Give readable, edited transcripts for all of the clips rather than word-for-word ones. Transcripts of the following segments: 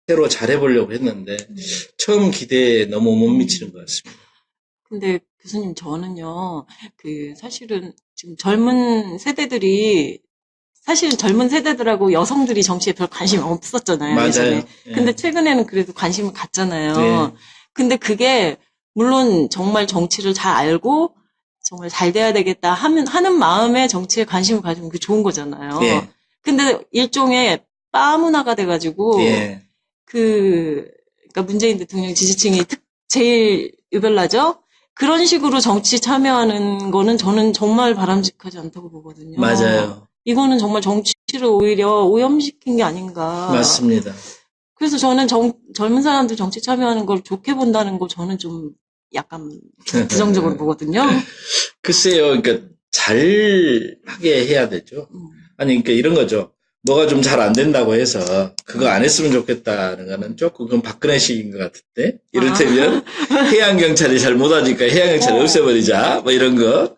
새로 잘해보려고 했는데 처음 기대에 너무 못 미치는 것 같습니다. 근데 교수님 저는요, 사실은 지금 젊은 세대들이 사실은 젊은 세대들하고 여성들이 정치에 별 관심이 없었잖아요, 맞아요. 예전에. 예. 근데 최근에는 그래도 관심을 갖잖아요. 네. 근데 그게 물론 정말 정치를 잘 알고 정말 잘 돼야 되겠다 하는 마음에 정치에 관심을 가지면 그게 좋은 거잖아요. 예. 근데 일종의 빠문화가 돼가지고 예. 그러니까 문재인 대통령 지지층이 제일 유별나죠? 그런 식으로 정치 참여하는 거는 저는 정말 바람직하지 않다고 보거든요. 맞아요. 이거는 정말 정치를 오히려 오염시킨 게 아닌가. 맞습니다. 그래서 저는 젊은 사람들 정치 참여하는 걸 좋게 본다는 거 저는 좀 약간 부정적으로 보거든요. 글쎄요, 그러니까 잘하게 해야 되죠. 아니, 그러니까 이런 거죠. 뭐가 좀 잘 안 된다고 해서 그거 안 했으면 좋겠다는 거는 조금 그건 박근혜식인 것 같은데. 이를테면 해양경찰이 잘 못하니까 해양경찰을 없애버리자 뭐 이런 거.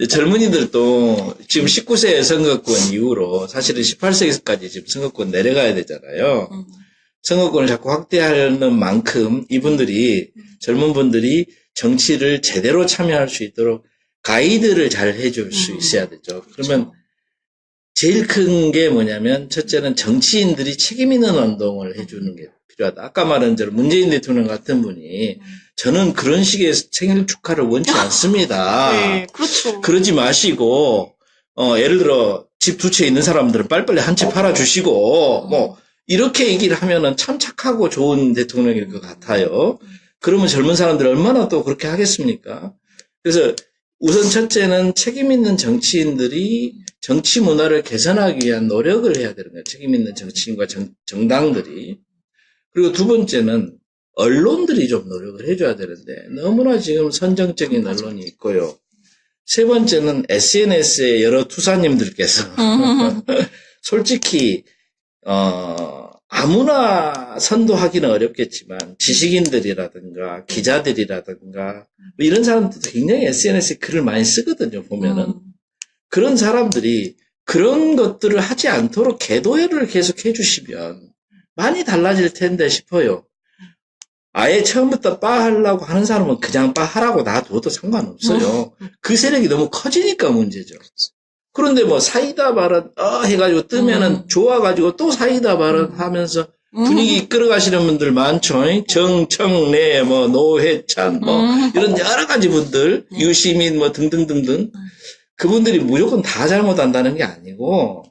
젊은이들도 지금 19세 선거권 이후로 사실은 18세까지 지금 선거권 내려가야 되잖아요. 선거권을 자꾸 확대하는 만큼 이분들이 젊은 분들이 정치를 제대로 참여할 수 있도록 가이드를 잘 해줄 수 있어야 되죠. 그러면 제일 큰 게 뭐냐면 첫째는 정치인들이 책임 있는 운동을 해주는 게 필요하다. 아까 말한 대로 문재인 대통령 같은 분이 저는 그런 식의 생일 축하를 원치 않습니다. 네, 그렇죠. 그러지 마시고 예를 들어 집 두 채 있는 사람들은 빨리빨리 한 채 팔아주시고 뭐 이렇게 얘기를 하면은 참 착하고 좋은 대통령일 것 같아요. 그러면 젊은 사람들 얼마나 또 그렇게 하겠습니까? 그래서 우선 첫째는 책임 있는 정치인들이 정치 문화를 개선하기 위한 노력을 해야 되는 거예요. 책임 있는 정치인과 정당들이. 그리고 두 번째는 언론들이 좀 노력을 해줘야 되는데 너무나 지금 선정적인 언론이 있고요. 세 번째는 SNS의 여러 투사님들께서 솔직히 아무나 선도하기는 어렵겠지만 지식인들이라든가 기자들이라든가 뭐 이런 사람들도 굉장히 SNS에 글을 많이 쓰거든요. 보면은 그런 사람들이 그런 것들을 하지 않도록 계도를 계속 해주시면 많이 달라질 텐데 싶어요. 아예 처음부터 빠 하려고 하는 사람은 그냥 빠 하라고 놔둬도 상관없어요. 그 세력이 너무 커지니까 문제죠. 그런데 뭐 사이다 발언 해가지고 뜨면은 좋아가지고 또 사이다 발언 하면서 분위기 끌어가시는 분들 많죠. 정청래 뭐 노회찬 뭐 이런 여러 가지 분들 유시민 뭐 등등등등 그분들이 무조건 다 잘못한다는 게 아니고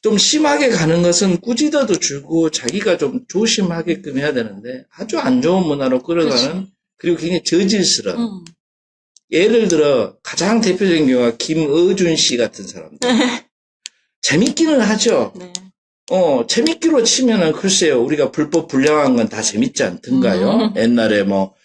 좀 심하게 가는 것은 꾸짖어도 주고 자기가 좀 조심하게끔 해야 되는데 아주 안 좋은 문화로 끌어가는 그리고 굉장히 저질스러운 예를 들어 가장 대표적인 경우가 김어준 씨 같은 사람들. 재밌기는 하죠. 네. 재밌기로 치면은 글쎄요. 우리가 불법 불량한 건 다 재밌지 않던가요? 옛날에 뭐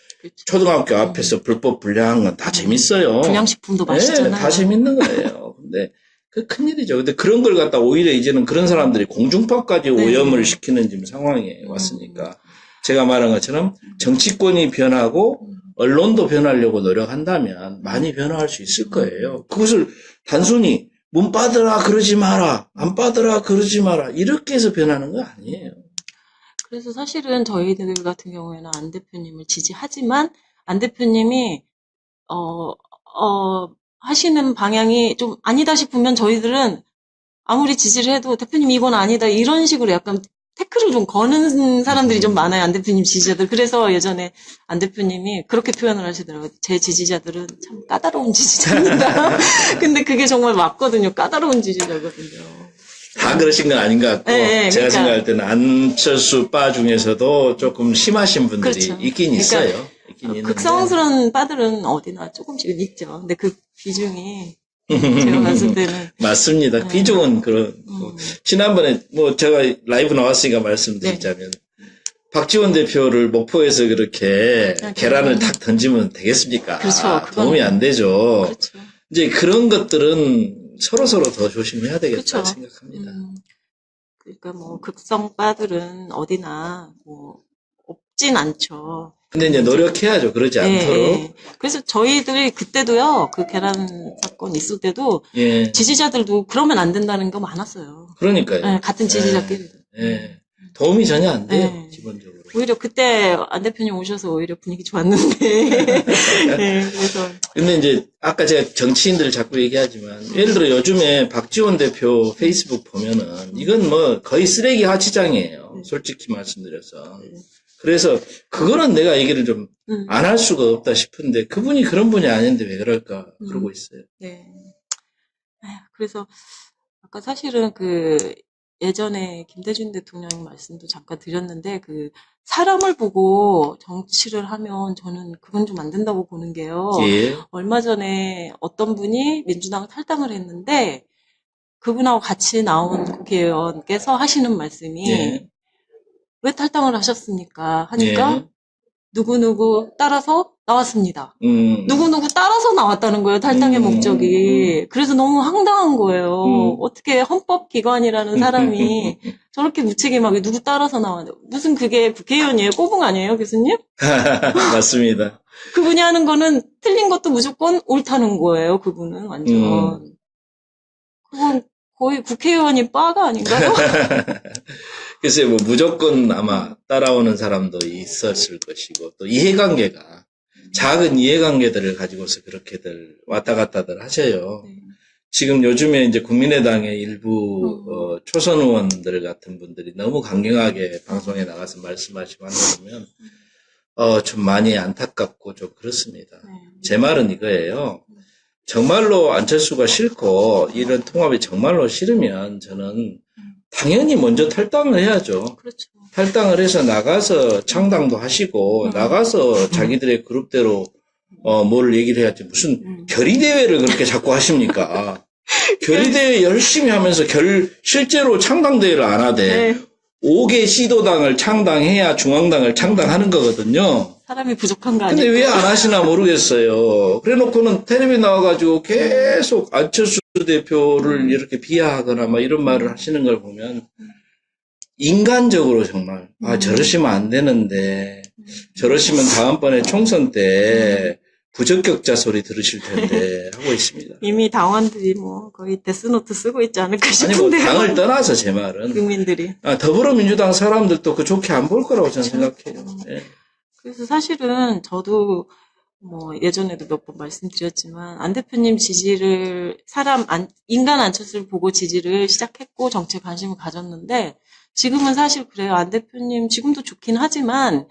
초등학교 앞에서 불법 불량한 건 다 재밌어요. 불량식품도 맛있잖아요. 네, 다 재밌는 거예요. 근데 그 큰일이죠. 근데 그런 걸 갖다 오히려 이제는 그런 사람들이 공중파까지 오염을 시키는 지금 상황에 왔으니까 제가 말한 것처럼 정치권이 변하고 언론도 변하려고 노력한다면 많이 변화할 수 있을 거예요. 그것을 단순히 문 빠더라 그러지 마라, 안 빠더라 그러지 마라 이렇게 해서 변하는 거 아니에요. 그래서 사실은 저희들 같은 경우에는 안 대표님을 지지하지만 안 대표님이 하시는 방향이 좀 아니다 싶으면 저희들은 아무리 지지를 해도 대표님 이건 아니다 이런 식으로 약간 태클을 좀 거는 사람들이 좀 많아요. 안 대표님 지지자들. 그래서 예전에 안 대표님이 그렇게 표현을 하시더라고요. 제 지지자들은 참 까다로운 지지자입니다. 근데 그게 정말 맞거든요. 까다로운 지지자거든요. 다 그러신 건 아닌 것 같고 네, 제가 그러니까, 생각할 때는 안철수 빠 중에서도 조금 심하신 분들이 그렇죠. 있긴 그러니까 있어요. 있긴 있는데. 극성스러운 빠들은 어디나 조금씩은 있죠. 근데 그 비중이 제가 봤을 때는 맞습니다. 비중은 그런. 지난번에 뭐 제가 라이브 나왔으니까 말씀드리자면 박지원 대표를 목포에서 그렇게 계란을 탁 던지면 되겠습니까? 그렇죠. 도움이 안 되죠. 그렇죠. 이제 그런 것들은 서로서로 더 조심해야 되겠다 그렇죠. 생각합니다. 그러니까 뭐 극성 빠들은 어디나 뭐 없진 않죠. 근데 이제 노력해야죠. 그러지 않도록. 네. 그래서 저희들이 그때도요, 그 계란 사건 있을 때도 예. 지지자들도 그러면 안 된다는 거 많았어요. 그러니까요. 네, 같은 지지자끼리도. 예. 도움이 전혀 안 돼요, 네. 기본적으로. 오히려 그때 안 대표님 오셔서 오히려 분위기 좋았는데. 네, 그래서. 근데 이제 아까 제가 정치인들을 자꾸 얘기하지만 예를 들어 요즘에 박지원 대표 페이스북 보면은 이건 뭐 거의 쓰레기 하치장이에요. 솔직히 말씀드려서. 그래서 그거는 내가 얘기를 좀 안 할 수가 없다 싶은데 그분이 그런 분이 아닌데 왜 그럴까 그러고 있어요. 네. 그래서 아까 사실은 예전에 김대중 대통령 말씀도 잠깐 드렸는데 사람을 보고 정치를 하면 저는 그건 좀 안 된다고 보는 게요. 예. 얼마 전에 어떤 분이 민주당 탈당을 했는데 그분하고 같이 나온 국회의원께서 하시는 말씀이 예. 왜 탈당을 하셨습니까? 하니까 예. 누구누구 따라서 나왔습니다. 누구누구 따라서 나왔다는 거예요, 탈당의 목적이. 그래서 너무 황당한 거예요. 어떻게 헌법기관이라는 사람이 저렇게 무책임하게 누구 따라서 나왔는데, 무슨 그게 국회의원이에요? 꼬붕 아니에요, 교수님? 맞습니다. 그분이 하는 거는 틀린 것도 무조건 옳다는 거예요, 그분은 완전. 그건 거의 국회의원이 빠가 아닌가요? 글쎄요, 뭐, 무조건 아마 따라오는 사람도 있었을 것이고, 또 이해관계가, 작은 이해관계들을 가지고서 그렇게들 왔다 갔다들 하셔요. 지금 요즘에 이제 국민의당의 일부, 초선 의원들 같은 분들이 너무 강경하게 방송에 나가서 말씀하시고 하는 거 보면, 좀 많이 안타깝고 좀 그렇습니다. 제 말은 이거예요. 정말로 안철수가 싫고, 이런 통합이 정말로 싫으면 저는 당연히 먼저 탈당을 해야죠. 그렇죠. 탈당을 해서 나가서 창당도 하시고 나가서 자기들의 그룹대로 뭘 얘기를 해야지 무슨 결의대회를 그렇게 자꾸 하십니까? 결의대회 열심히 하면서 실제로 창당대회를 안 하되 네. 5개 시도당을 창당해야 중앙당을 창당하는 거거든요. 사람이 부족한 거 근데 아니에요? 왜 안 하시나 모르겠어요. 그래 놓고는 텔레비 나와가지고 계속 안철수 대표를 이렇게 비하하거나 막 이런 말을 하시는 걸 보면 인간적으로 정말 저러시면 안 되는데 저러시면 다음번에 총선 때 부적격자 소리 들으실 텐데 하고 있습니다. 이미 당원들이 뭐 거의 데스노트 쓰고 있지 않을까 아니 뭐 싶은데요. 당을 떠나서 제 말은 국민들이. 더불어민주당 사람들도 그 좋게 안 볼 거라고 저는 생각해요. 네. 그래서 사실은 저도 뭐 예전에도 몇 번 말씀드렸지만 안 대표님 지지를 인간 안철수를 보고 지지를 시작했고 정치에 관심을 가졌는데 지금은 사실 그래요. 안 대표님 지금도 좋긴 하지만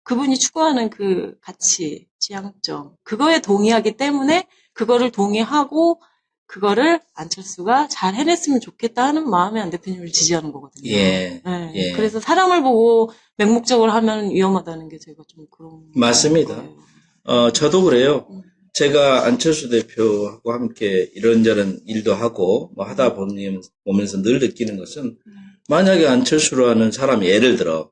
그분이 추구하는 그 가치, 지향점 그거에 동의하기 때문에 그거를 동의하고 그거를 안철수가 잘 해냈으면 좋겠다 하는 마음에 안 대표님을 지지하는 거거든요. 예. 네. 예. 그래서 사람을 보고 맹목적으로 하면 위험하다는 게 제가 좀 그런. 맞습니다. 거예요. 저도 그래요. 제가 안철수 대표하고 함께 이런저런 일도 하고 뭐 하다 보면서 늘 느끼는 것은 만약에 안철수라는 사람이 예를 들어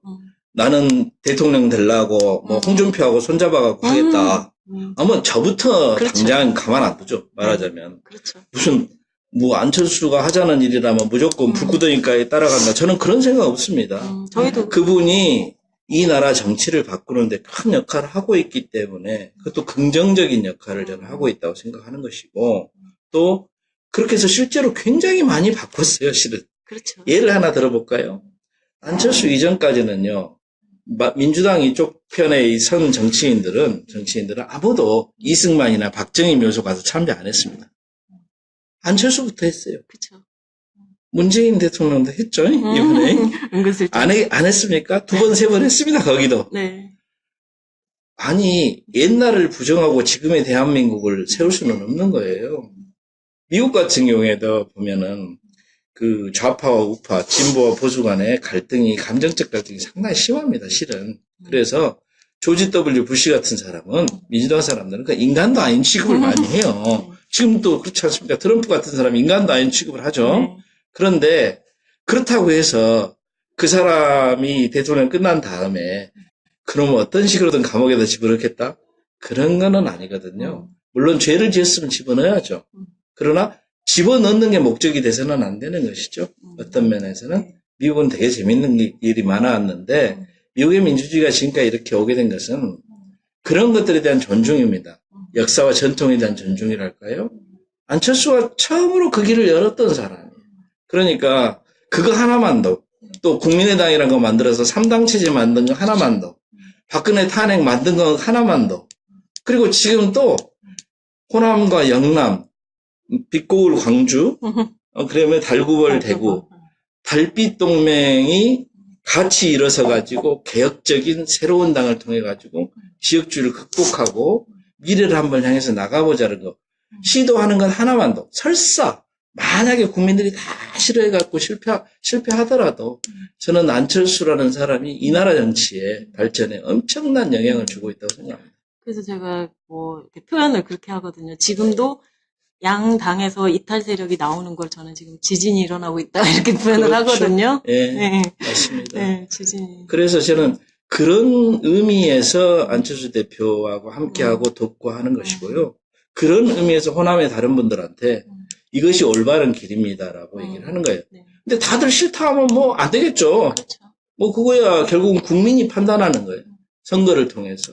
나는 대통령 되려고 뭐 홍준표하고 손잡아갖고 하겠다. 아마 저부터 그렇죠. 당장 가만 안 두죠. 말하자면. 그렇죠. 무슨 뭐 안철수가 하자는 일이라면 무조건 불구덩이가에 따라간다. 저는 그런 생각 없습니다. 저희도 그분이 이 나라 정치를 바꾸는데 큰 역할을 하고 있기 때문에 그것도 긍정적인 역할을 저는 하고 있다고 생각하는 것이고 또 그렇게 해서 실제로 굉장히 많이 바꿨어요. 실은. 그렇죠. 예를 하나 들어볼까요? 안철수 이전까지는요. 민주당 이쪽 편의 선 정치인들은 아무도 이승만이나 박정희 묘소 가서 참여 안 했습니다. 안철수부터 했어요. 그렇죠. 문재인 대통령도 했죠. 이번에. 은근슬쩍. 안 했습니까? 2번, 3번 했습니다. 거기도. 네. 아니 옛날을 부정하고 지금의 대한민국을 세울 수는 없는 거예요. 미국 같은 경우에도 보면은 그 좌파와 우파, 진보와 보수 간의 갈등이 감정적 갈등이 상당히 심합니다. 실은. 그래서 조지 W. 부시 같은 사람은 민주당 사람들은 그 인간도 아닌 취급을 많이 해요. 지금도 그렇지 않습니까? 트럼프 같은 사람이 인간도 아닌 취급을 하죠. 그런데 그렇다고 해서 그 사람이 대통령 끝난 다음에 그럼 어떤 식으로든 감옥에다 집어넣겠다? 그런 거는 아니거든요. 물론 죄를 지었으면 집어넣어야죠. 그러나 집어넣는 게 목적이 돼서는 안 되는 것이죠. 어떤 면에서는 미국은 되게 재밌는 일이 많았는데 미국의 민주주의가 지금까지 이렇게 오게 된 것은 그런 것들에 대한 존중입니다. 역사와 전통에 대한 존중이랄까요? 안철수가 처음으로 그 길을 열었던 사람이에요. 그러니까 그거 하나만도 또 국민의당이라는 거 만들어서 3당 체제 만든 거 하나만 더. 박근혜 탄핵 만든 거 하나만 더. 그리고 지금 또 호남과 영남, 빛고울 광주, 그러면 달구벌 대구, 달빛 동맹이 같이 일어서 가지고 개혁적인 새로운 당을 통해 가지고 지역주의를 극복하고 미래를 한번 향해서 나가보자는 거. 시도하는 건 하나만 더. 설사 만약에 국민들이 다 싫어해 갖고 실패하더라도 저는 안철수라는 사람이 이 나라 정치의 발전에 엄청난 영향을 주고 있다고 생각합니다. 그래서 제가 뭐 이렇게 표현을 그렇게 하거든요. 지금도 양 당에서 이탈 세력이 나오는 걸 저는 지금 지진이 일어나고 있다 이렇게 표현을 그렇죠. 하거든요. 예, 네. 맞습니다. 네, 지진이. 그래서 저는 그런 의미에서 안철수 대표하고 함께하고 돕고 하는 것이고요. 그런 의미에서 호남의 다른 분들한테 이것이 올바른 길입니다라고 얘기를 하는 거예요. 네. 근데 다들 싫다 하면 뭐 안 되겠죠. 그렇죠. 뭐 그거야 결국은 국민이 판단하는 거예요. 선거를 통해서.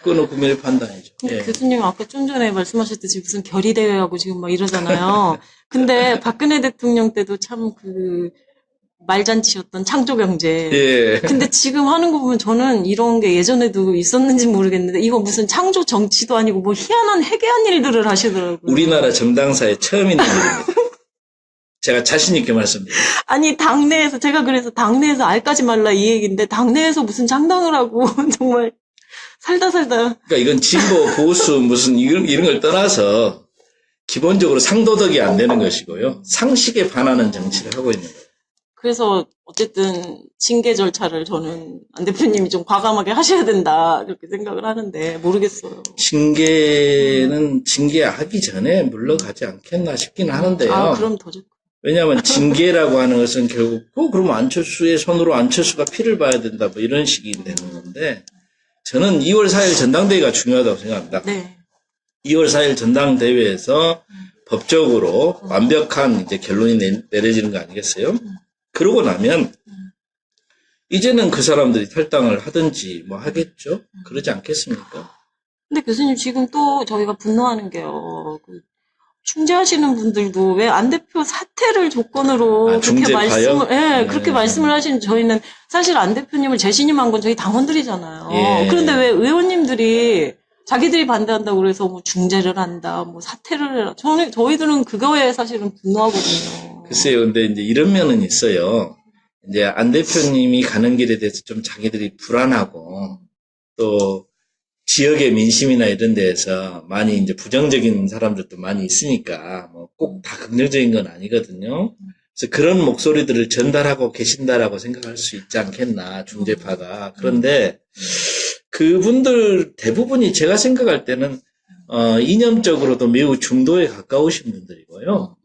그거는 국민의 판단이죠. 근데 예. 교수님 아까 좀 전에 말씀하셨듯이 무슨 결의대회하고 지금 막 이러잖아요. 근데 박근혜 대통령 때도 참 그 말잔치였던 창조경제. 예. 근데 지금 하는 거 보면 저는 이런 게 예전에도 있었는지 모르겠는데 이거 무슨 창조 정치도 아니고 뭐 희한한 해괴한 일들을 하시더라고요. 우리나라 정당사에 처음 있는 일입니다. 제가 자신 있게 말씀드립니다. 아니 당내에서 제가 그래서 당내에서 알까지 말라 이 얘기인데 당내에서 무슨 창당을 하고 정말 살다 그러니까 이건 진보, 보수, 무슨 이런 걸 떠나서 기본적으로 상도덕이 안 되는 것이고요. 상식에 반하는 정치를 하고 있는 거예요. 그래서 어쨌든 징계 절차를 저는 안 대표님이 좀 과감하게 하셔야 된다 그렇게 생각을 하는데 모르겠어요. 징계는 징계하기 전에 물러가지 않겠나 싶긴 하는데요. 아 그럼 더 좋고. 왜냐하면 징계라고 하는 것은 결국 그럼 안철수의 손으로 안철수가 피를 봐야 된다 뭐 이런 식이 되는 건데 저는 2월 4일 전당대회가 중요하다고 생각합니다. 네. 2월 4일 전당대회에서 법적으로 완벽한 이제 결론이 내려지는 거 아니겠어요? 그러고 나면 이제는 그 사람들이 탈당을 하든지 뭐 하겠죠? 그러지 않겠습니까? 근데 교수님 지금 또 저희가 분노하는 게요. 그 중재하시는 분들도 왜 안 대표 사퇴를 조건으로 그렇게 중재파요? 말씀을, 예, 네. 그렇게 말씀을 하시는 저희는 사실 안 대표님을 재신임한 건 저희 당원들이잖아요. 예. 그런데 왜 의원님들이 자기들이 반대한다고 그래서 뭐 중재를 한다, 뭐 사퇴를 해라. 저희들은 그거에 사실은 분노하거든요. 글쎄요, 근데 이제 이런 면은 있어요. 이제 안 대표님이 가는 길에 대해서 좀 자기들이 불안하고 또 지역의 민심이나 이런 데에서 많이 이제 부정적인 사람들도 많이 있으니까 뭐 꼭 다 긍정적인 건 아니거든요. 그래서 그런 목소리들을 전달하고 계신다라고 생각할 수 있지 않겠나, 중재파가. 그런데 그분들 대부분이 제가 생각할 때는 이념적으로도 매우 중도에 가까우신 분들이고요.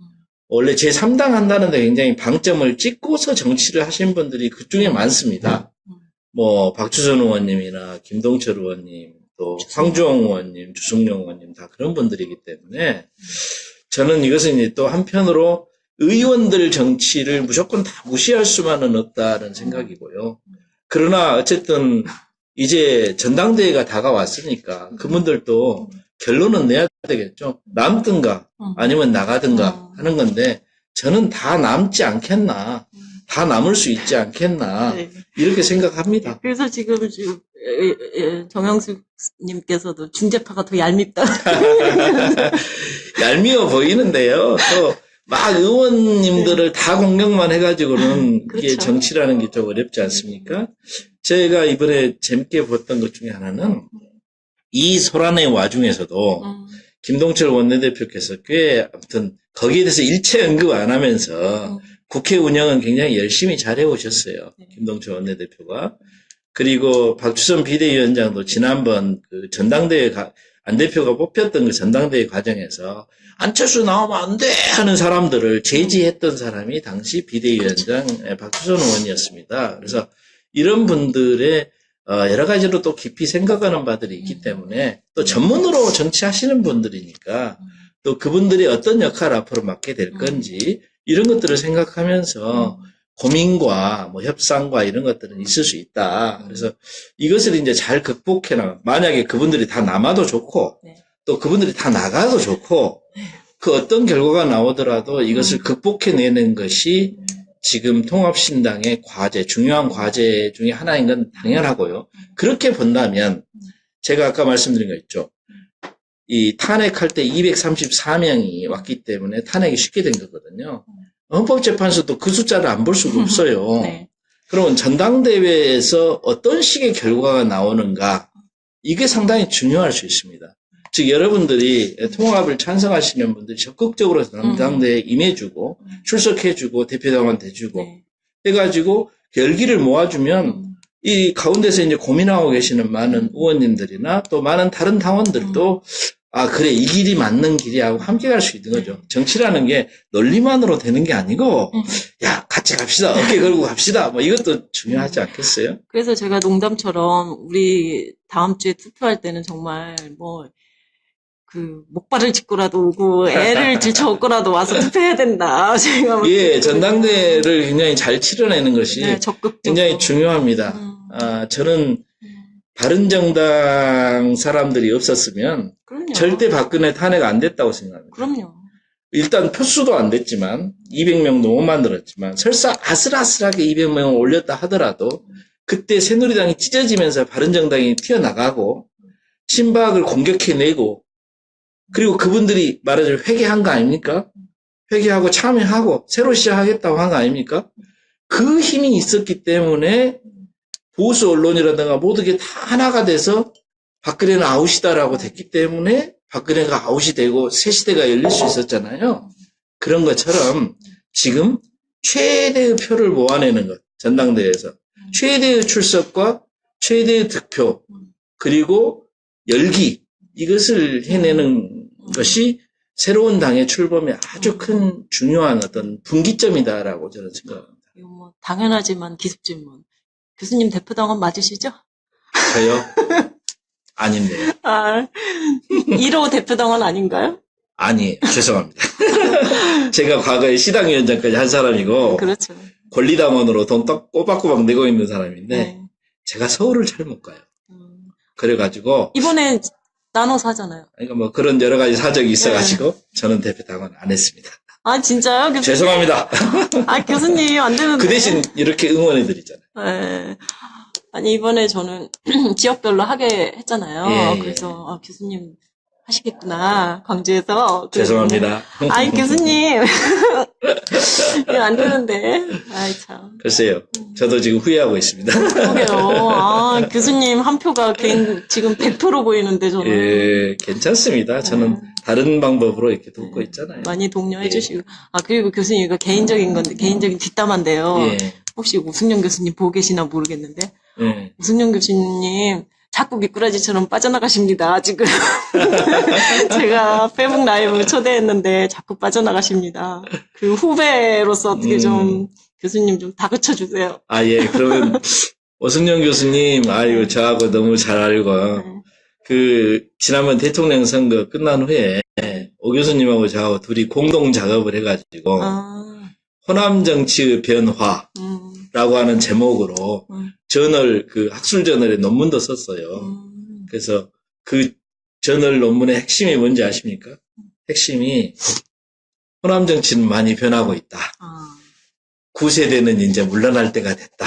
원래 제3당 한다는데 굉장히 방점을 찍고서 정치를 하신 분들이 그중에 많습니다. 뭐 박주선 의원님이나 김동철 의원님, 또 황주홍 의원님, 주승용 의원님 다 그런 분들이기 때문에 저는 이것은 이제 또 한편으로 의원들 정치를 무조건 다 무시할 수만은 없다는 생각이고요. 그러나 어쨌든 이제 전당대회가 다가왔으니까 그분들도 결론은 내야 되겠죠. 남든가 아니면 나가든가 하는 건데 저는 다 남지 않겠나, 다 남을 수 있지 않겠나 네. 이렇게 생각합니다. 그래서 지금 정영숙님께서도 중재파가 더 얄밉다. 얄미워 보이는데요. 또 막 의원님들을 다 공격만 해가지고는 이게 그렇죠. 정치라는 게 좀 어렵지 않습니까? 제가 이번에 재밌게 봤던 것 중에 하나는 이 소란의 와중에서도 김동철 원내대표께서 꽤 아무튼 거기에 대해서 일체 언급 안 하면서 국회 운영은 굉장히 열심히 잘해 오셨어요. 김동철 원내대표가. 그리고 박주선 비대위원장도 지난번 그 전당대회 안 대표가 뽑혔던 그 전당대회 과정에서 안철수 나오면 안 돼 하는 사람들을 제지했던 사람이 당시 비대위원장 박주선 의원이었습니다. 그래서 이런 분들의 여러 가지로 또 깊이 생각하는 바들이 있기 때문에 또 전문으로 정치하시는 분들이니까 또 그분들이 어떤 역할을 앞으로 맡게 될 건지 이런 것들을 생각하면서 고민과 뭐 협상과 이런 것들은 있을 수 있다. 그래서 이것을 이제 잘 극복해나 만약에 그분들이 다 남아도 좋고 또 그분들이 다 나가도 좋고 그 어떤 결과가 나오더라도 이것을 극복해내는 것이 지금 통합신당의 과제, 중요한 과제 중에 하나인 건 당연하고요. 그렇게 본다면 제가 아까 말씀드린 거 있죠. 이 탄핵할 때 234명이 왔기 때문에 탄핵이 쉽게 된 거거든요. 헌법재판소도 그 숫자를 안 볼 수가 없어요. 네. 그러면 전당대회에서 어떤 식의 결과가 나오는가, 이게 상당히 중요할 수 있습니다. 즉 여러분들이 통합을 찬성하시는 분들이 적극적으로 전당대회에 임해주고 출석해주고 대표당원 대주고 네. 해가지고 열기를 모아주면 이 가운데서 이제 고민하고 계시는 많은 의원님들이나 또 많은 다른 당원들도 아 그래 이 길이 맞는 길이하고 함께 갈 수 있는 거죠. 정치라는 게 논리만으로 되는 게 아니고 야 같이 갑시다 어깨 걸고 갑시다 뭐 이것도 중요하지 않겠어요? 그래서 제가 농담처럼 우리 다음 주에 투표할 때는 정말 뭐 그 목발을 짚고라도 오고 애를 들쳐오고라도 와서 투표해야 된다. 제가 예, 전당대회를 굉장히 잘 치러내는 것이 네, 적극적으로. 굉장히 중요합니다. 저는 바른정당 사람들이 없었으면 그럼요. 절대 박근혜 탄핵 안 됐다고 생각합니다. 그럼요. 일단 표수도 안 됐지만 200명도 못 만들었지만 설사 아슬아슬하게 200명을 올렸다 하더라도 그때 새누리당이 찢어지면서 바른정당이 튀어나가고 친박을 공격해내고 그리고 그분들이 말하자면 회개한 거 아닙니까? 회개하고 참여하고 새로 시작하겠다고 한 거 아닙니까? 그 힘이 있었기 때문에 보수 언론이라든가 모든 게 다 하나가 돼서 박근혜는 아웃이다라고 됐기 때문에 박근혜가 아웃이 되고 새 시대가 열릴 수 있었잖아요. 그런 것처럼 지금 최대의 표를 모아내는 것, 전당대회에서. 최대의 출석과 최대의 득표, 그리고 열기, 이것을 해내는 것이 새로운 당의 출범에 아주 큰 중요한 어떤 분기점이다라고 저는 생각합니다. 이거 뭐 당연하지만 기습질문. 교수님 대표당원 맞으시죠? 저요? 아닌데요. 아, 1호 대표당원 아닌가요? 아니, 죄송합니다. 제가 과거에 시당위원장까지 한 사람이고 그렇죠. 권리당원으로 돈 꼬박꼬박 내고 있는 사람인데 네. 제가 서울을 잘 못 가요. 그래가지고 이번에 나눠서 하잖아요. 그러니까 뭐 그런 여러 가지 사정이 있어가지고 저는 대표당원 안 했습니다. 아, 진짜요? 교수님? 죄송합니다. 아, 교수님, 안 되는데. 그 대신 이렇게 응원해드리잖아요. 네. 아니, 이번에 저는 지역별로 하게 했잖아요. 예, 예. 그래서, 아, 교수님 하시겠구나. 광주에서. 죄송합니다. 아이, 교수님. 이거 안 되는데. 아이, 참. 글쎄요. 저도 지금 후회하고 있습니다. 그러게요. 아, 교수님 한 표가 지금 100표로 보이는데, 저는. 예, 괜찮습니다. 저는 다른 방법으로 이렇게 돕고 있잖아요. 많이 독려해 예. 주시고. 아, 그리고 교수님, 이거 개인적인 건데, 개인적인 뒷담화인데요. 예. 혹시 우승용 교수님 보고 계시나 모르겠는데, 예. 우승용 교수님, 자꾸 미꾸라지처럼 빠져나가십니다, 지금. 제가 페북 라이브 초대했는데, 자꾸 빠져나가십니다. 그 후배로서 어떻게 좀, 교수님 좀 다그쳐주세요. 아, 예. 그러면 오승영 교수님, 아유, 저하고 너무 잘 알고, 지난번 대통령 선거 끝난 후에 오 교수님하고 저하고 둘이 공동 작업을 해가지고, 호남 정치의 변화라고 하는 제목으로 저널, 학술 저널에 논문도 썼어요. 그래서 그 저널 논문의 핵심이 뭔지 아십니까? 핵심이 호남 정치는 많이 변하고 있다. 9세대는 이제 물러날 때가 됐다.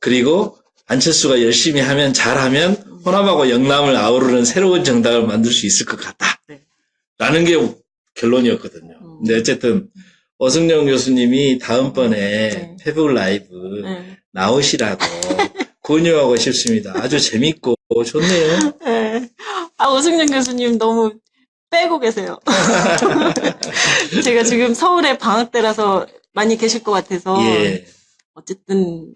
그리고 안철수가 열심히 하면 잘하면 호남하고 영남을 아우르는 새로운 정당을 만들 수 있을 것 같다. 라는 게 결론이었거든요. 근데 어쨌든 오승영 교수님이 다음번에 페북 라이브 나오시라고 권유하고 싶습니다. 아주 재밌고 좋네요. 네. 아, 오승영 교수님 너무 빼고 계세요. 제가 지금 서울에 방학 때라서 많이 계실 것 같아서 예. 어쨌든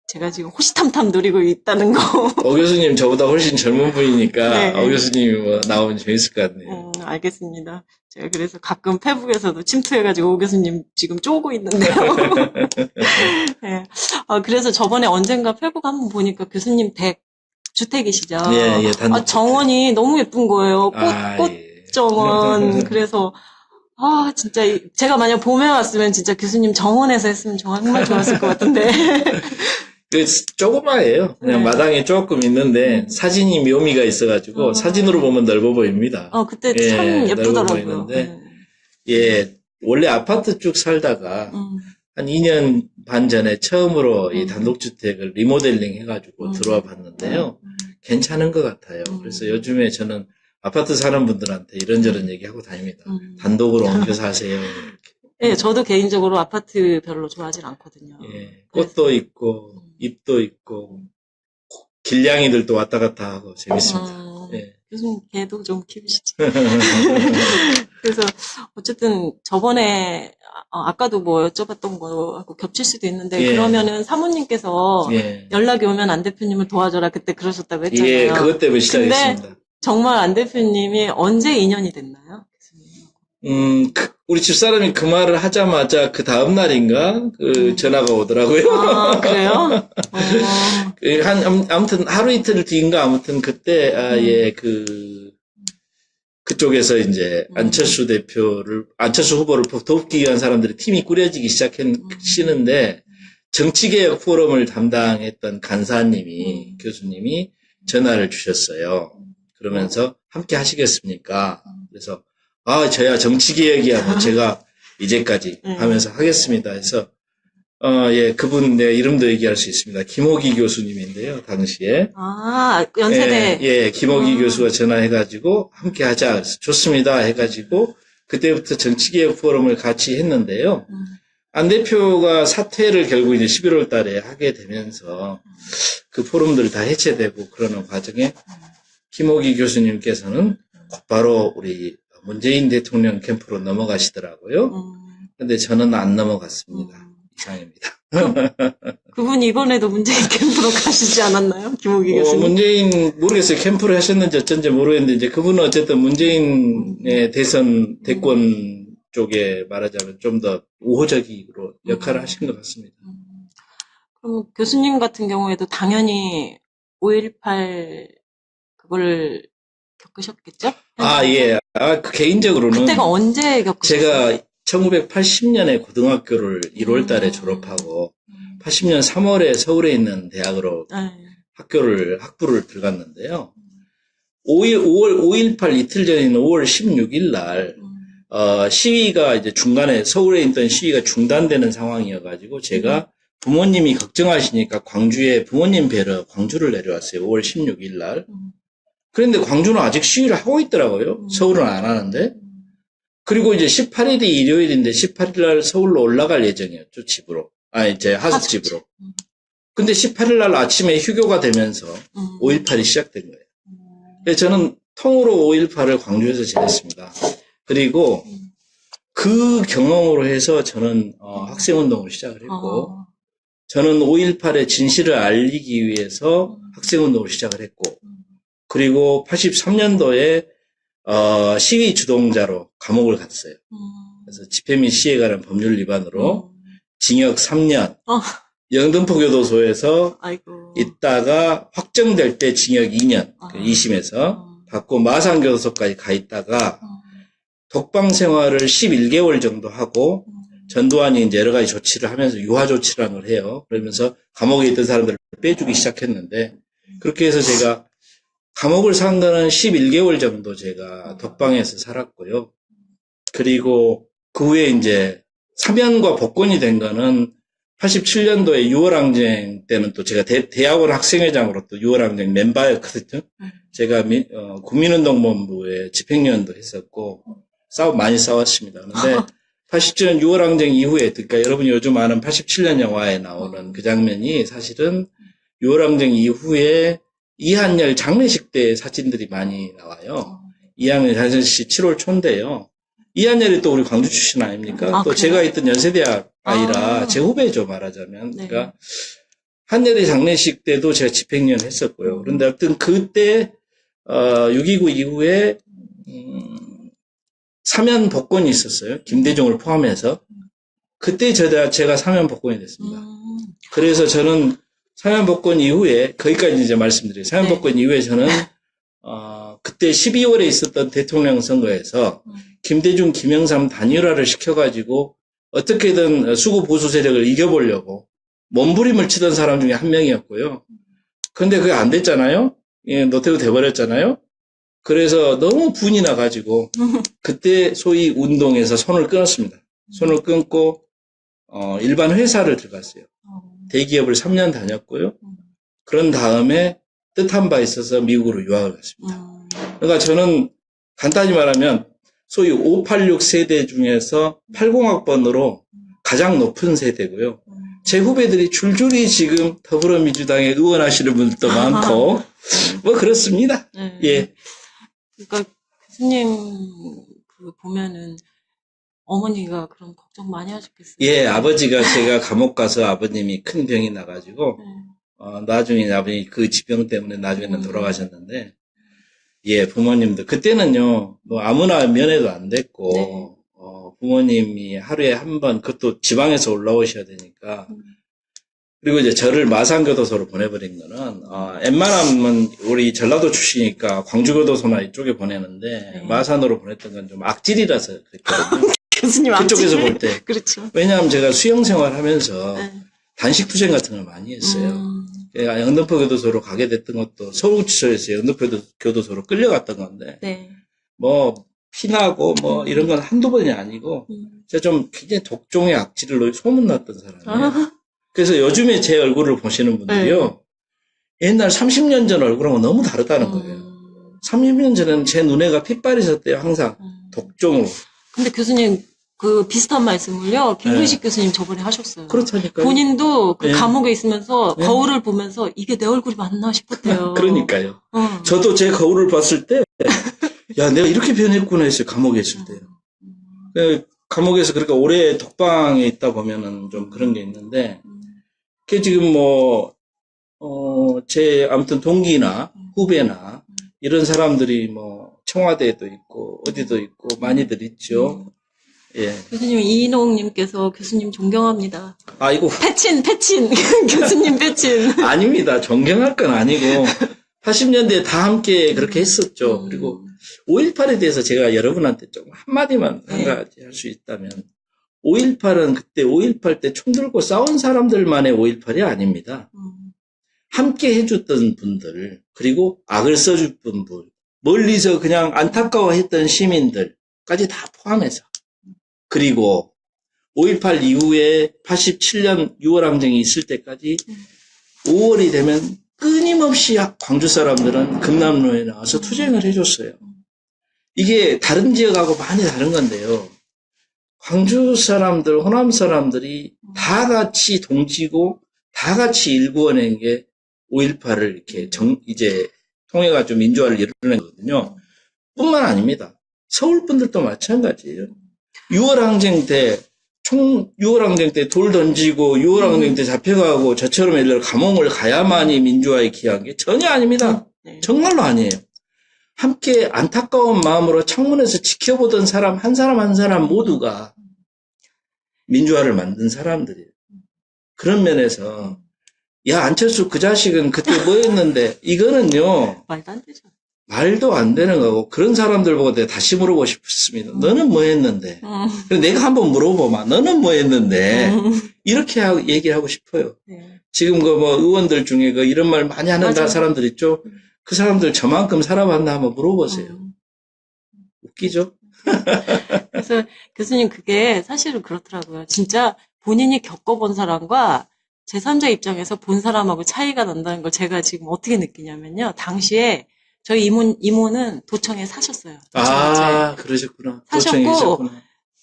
제가 지금 호시탐탐 노리고 있다는 거. 오 교수님 저보다 훨씬 젊은 분이니까 네. 오 교수님이 뭐 나오면 재밌을 것 같네요. 알겠습니다. 제가 그래서 가끔 페북에서도 침투해가지고 오 교수님 지금 쪼고 있는데요. 네. 그래서 저번에 언젠가 페북 한번 보니까 교수님 댁 주택이시죠? 예, 단독 정원이 너무 예쁜 거예요. 꽃 예. 정원. 그래서 진짜 제가 만약 봄에 왔으면 진짜 교수님 정원에서 했으면 정말 좋았을 것 같은데. 조그마해요. 그냥 마당에 조금 있는데 사진이 묘미가 있어가지고 사진으로 보면 넓어 보입니다. 그때 참 넓어 예쁘더라고요. 보이는데 예, 원래 아파트 쭉 살다가 한 2년 반 전에 처음으로 이 단독주택을 리모델링 해가지고 들어와 봤는데요. 괜찮은 것 같아요. 그래서 요즘에 저는 아파트 사는 분들한테 이런저런 얘기하고 다닙니다. 단독으로 옮겨 사세요. 네, 저도 개인적으로 아파트 별로 좋아하진 않거든요. 예, 꽃도 있고, 잎도 있고, 길냥이들도 왔다 갔다 하고 재밌습니다. 예. 요즘 개도 좀 키우시지. 그래서 어쨌든 저번에 아까도 뭐 여쭤봤던 거하고 겹칠 수도 있는데 예. 그러면은 사모님께서 예. 연락이 오면 안 대표님을 도와줘라 그때 그러셨다고 했잖아요. 예, 그것 때문에 근데 시작했습니다. 정말 안 대표님이 언제 인연이 됐나요? 우리 집사람이 그 말을 하자마자 그 다음날인가, 전화가 오더라고요. 아, 그래요? 아무튼 하루 이틀 뒤인가, 아무튼 그때, 그쪽에서 이제 안철수 후보를 돕기 위한 사람들이 팀이 꾸려지기 시작하시는데, 정치개혁 포럼을 담당했던 간사님이, 교수님이 전화를 주셨어요. 그러면서 함께 하시겠습니까? 그래서 저야 정치개혁이야, 뭐 제가 이제까지 하면서 하겠습니다. 해서, 그분 내 이름도 얘기할 수 있습니다. 김호기 교수님인데요, 당시에. 아, 연세대. 예, 김호기 교수가 전화해가지고, 함께 하자. 그래서 좋습니다. 해가지고, 그때부터 정치개혁 포럼을 같이 했는데요. 안 대표가 사퇴를 결국 이제 11월 달에 하게 되면서, 그 포럼들 다 해체되고 그러는 과정에, 김호기 교수님께서는 곧바로 우리 문재인 대통령 캠프로 넘어가시더라고요. 근데 저는 안 넘어갔습니다. 이상입니다. 그분이 이번에도 문재인 캠프로 가시지 않았나요? 김호기 교수님. 문재인, 모르겠어요. 캠프를 하셨는지 어쩐지 모르겠는데, 이제 그분은 어쨌든 문재인의 대권 쪽에 말하자면 좀 더 우호적으로 역할을 하신 것 같습니다. 그럼 교수님 같은 경우에도 당연히 5.18 그걸 겪으셨겠죠? 예. 개인적으로는. 그때가 언제 겪으셨어요? 제가 1980년에 고등학교를 1월 달에 졸업하고, 80년 3월에 서울에 있는 대학으로 학부를 들어갔는데요. 5.18 이틀 전인 5월 16일 날, 시위가 이제 중간에, 서울에 있던 시위가 중단되는 상황이어가지고, 제가 부모님이 걱정하시니까 광주에 부모님 뵈러 광주를 내려왔어요. 5월 16일 날. 그런데 광주는 아직 시위를 하고 있더라고요. 서울은 안 하는데. 그리고 이제 18일이 일요일인데 18일 날 서울로 올라갈 예정이었죠, 집으로. 이제 하숙집으로. 근데 18일 날 아침에 휴교가 되면서 5.18이 시작된 거예요. 그래서 저는 통으로 5.18을 광주에서 지냈습니다. 그리고 그 경험으로 해서 저는 학생운동을 시작을 했고, 저는 5.18의 진실을 알리기 위해서 학생운동을 시작을 했고, 그리고 83년도에 시위 주동자로 감옥을 갔어요. 그래서 집회 및 시위에 관한 법률 위반으로 징역 3년, 영등포 교도소에서 있다가 확정될 때 징역 2년, 2심에서 받고 마산 교도소까지 가 있다가 독방 생활을 11개월 정도 하고 전두환이 이제 여러 가지 조치를 하면서 유화 조치라는 걸 해요. 그러면서 감옥에 있던 사람들을 빼주기 시작했는데, 그렇게 해서 제가 감옥을 산 거는 11개월 정도 제가 독방에서 살았고요. 그리고 그 후에 이제 사면과 복권이 된 거는 87년도에 6월항쟁 때는 또 제가 대학원 학생회장으로 또 6월항쟁 멤버였거든요. 제가 국민운동본부에 집행위원도 했었고 많이 싸웠습니다. 그런데 87년 6월항쟁 이후에, 그러니까 여러분이 요즘 아는 87년 영화에 나오는 그 장면이 사실은 6월항쟁 이후에 이한열 장례식 때 사진들이 많이 나와요. 이한열 장례식 7월 초인데요. 이한열이 또 우리 광주 출신 아닙니까? 또 그래요? 제가 있던 연세대학 아이라 제 후배죠, 말하자면. 네. 그러니까 한열의 장례식 때도 제가 집행위원 했었고요. 그런데 어떤 그때 6.29 이후에 사면 복권이 있었어요. 김대중을 포함해서. 그때 제가 사면 복권이 됐습니다. 그래서 저는 사면 복권 이후에, 거기까지 이제 말씀드려요. 사면 복권 이후에 저는, 그때 12월에 있었던 대통령 선거에서 김대중, 김영삼 단일화를 시켜가지고 어떻게든 수구 보수 세력을 이겨보려고 몸부림을 치던 사람 중에 한 명이었고요. 근데 그게 안 됐잖아요? 예, 노태우 돼버렸잖아요? 그래서 너무 분이 나가지고 그때 소위 운동에서 손을 끊었습니다. 손을 끊고, 일반 회사를 들어갔어요. 대기업을 3년 다녔고요. 그런 다음에 뜻한 바 있어서 미국으로 유학을 갔습니다. 그러니까 저는 간단히 말하면 소위 586 세대 중에서 80학번으로 가장 높은 세대고요. 제 후배들이 줄줄이 지금 더불어민주당에 의원하시는 분들도 많고 뭐 그렇습니다. 예. 그러니까 교수님 그 보면은 어머니가 그럼 걱정 많이 하셨겠어요. 예, 아버지가 제가 감옥 가서 아버님이 큰 병이 나가지고 나중에 아버님이 그 지병 때문에 나중에는 돌아가셨는데 예, 부모님도 그때는요 뭐 아무나 면회도 안 됐고 부모님이 하루에 한 번 그것도 지방에서 올라오셔야 되니까 그리고 이제 저를 마산교도소로 보내버린 거는 웬만하면 우리 전라도 출신이니까 광주교도소나 이쪽에 보내는데 마산으로 보냈던 건 좀 악질이라서 그랬거든요. 교수님 그쪽에서 볼 때. 그렇죠. 왜냐하면 제가 수영 생활하면서 단식투쟁 같은 걸 많이 했어요. 제가 영등포 교도소로 가게 됐던 것도 서울구치소에서 영등포 교도소로 끌려갔던 건데 뭐 피나고 뭐 이런 건 한두 번이 아니고 제가 좀 굉장히 독종의 악질로 소문났던 사람이에요. 그래서 요즘에 제 얼굴을 보시는 분들이요. 옛날 30년 전 얼굴하고 너무 다르다는 거예요. 30년 전에는 제 눈에가 핏발이 섰대요. 항상 독종으로. 근데 교수님 그 비슷한 말씀을요. 김근식 교수님 저번에 하셨어요. 그렇다니까요. 본인도 그 감옥에 있으면서 거울을 보면서 이게 내 얼굴이 맞나 싶었대요. 그러니까요. 저도 제 거울을 봤을 때 야, 내가 이렇게 변했구나 했어요. 감옥에 있을 때요. 감옥에서 그렇게 오래 독방에 있다 보면은 좀 그런 게 있는데, 그 지금 제 아무튼 동기나 후배나 이런 사람들이 뭐 청와대에도 있고 어디도 있고 많이들 있죠. 예. 교수님 이인홍님께서 교수님 존경합니다. 아이고. 패친 교수님 패친. 아닙니다. 존경할 건 아니고 80년대에 다 함께 그렇게 했었죠. 그리고 5.18에 대해서 제가 여러분한테 좀 한마디만 한 가지 할 수 있다면 5.18은 그때 5.18 때 총 들고 싸운 사람들만의 5.18이 아닙니다. 함께 해줬던 분들 그리고 악을 써줬던 분 멀리서 그냥 안타까워했던 시민들까지 다 포함해서 그리고 5.18 이후에 87년 6월 항쟁이 있을 때까지 5월이 되면 끊임없이 광주 사람들은 금남로에 나와서 투쟁을 해줬어요. 이게 다른 지역하고 많이 다른 건데요. 광주 사람들, 호남 사람들이 다 같이 동지고 다 같이 일구어낸 게 5.18을 이렇게 이제 통해가지고 민주화를 이루는 거거든요. 뿐만 아닙니다. 서울 분들도 마찬가지예요. 6월 항쟁 때 6월 항쟁 때 돌 던지고 6월 항쟁 때 잡혀가고 저처럼 예를 들어 감옥을 가야만이 민주화에 기여한 게 전혀 아닙니다. 정말로 아니에요. 함께 안타까운 마음으로 창문에서 지켜보던 사람 한 사람 모두가 민주화를 만든 사람들이에요. 그런 면에서 야 안철수 그 자식은 그때 뭐 했는데 이거는요. 말도 안 되죠. 말도 안 되는 거고 그런 사람들 보고 내가 다시 물어보고 싶습니다. 너는 뭐 했는데? 내가 한번 물어보마. 너는 뭐 했는데? 이렇게 얘기를 하고 싶어요. 지금 그 뭐 의원들 중에 그 이런 말 많이 하는 사람들 있죠? 그 사람들 저만큼 살아봤나 한번 물어보세요. 웃기죠? 그래서 교수님 그게 사실은 그렇더라고요. 진짜 본인이 겪어본 사람과 제3자 입장에서 본 사람하고 차이가 난다는 걸 제가 지금 어떻게 느끼냐면요. 당시에 저희 이모는 도청에 사셨어요. 그러셨구나. 사셨고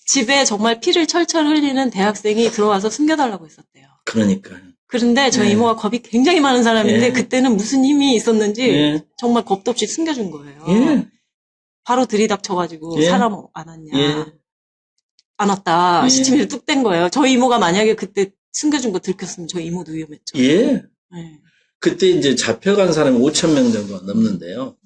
집에 정말 피를 철철 흘리는 대학생이 들어와서 숨겨달라고 했었대요. 그러니까요. 그런데 저희 이모가 겁이 굉장히 많은 사람인데 그때는 무슨 힘이 있었는지 정말 겁도 없이 숨겨준 거예요. 바로 들이닥쳐가지고 사람 안 왔냐. 안 왔다. 시치미를 뚝 뗀 거예요. 저희 이모가 만약에 그때 숨겨준 거 들켰으면 저희 이모도 위험했죠. 그때 이제 잡혀간 사람이 5,000명 정도가 넘는데요.